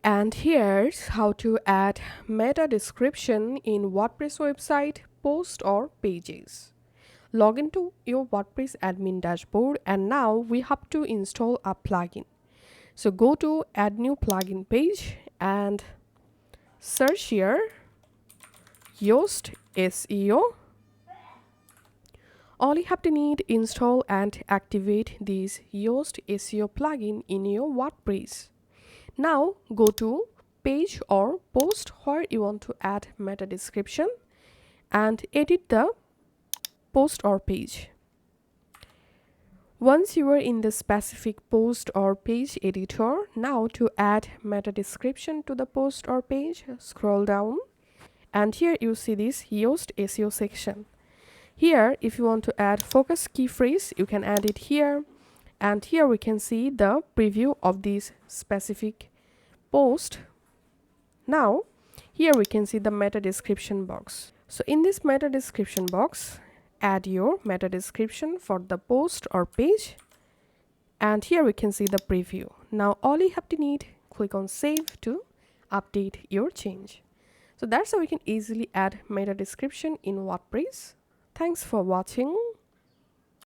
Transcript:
And here's how to add meta description in WordPress website, post or pages. Log into your WordPress admin dashboard and now we have to install a plugin. So go to add new plugin page and search here Yoast SEO. All you have to need install and activate this Yoast SEO plugin in your WordPress. Now go to page or post where you want to add meta description and edit the post or page. Once you are in the specific post or page editor, now to add meta description to the post or page, scroll down and here you see this Yoast SEO section. Here if you want to add focus key phrase, you can add it here, and here we can see the preview of this specific post. Now here we can see the meta description box. So in this meta description box, add your meta description for the post or page, and here we can see the preview. Now all you have to need, click on save to update your change. So that's how we can easily add meta description in WordPress. Thanks for watching.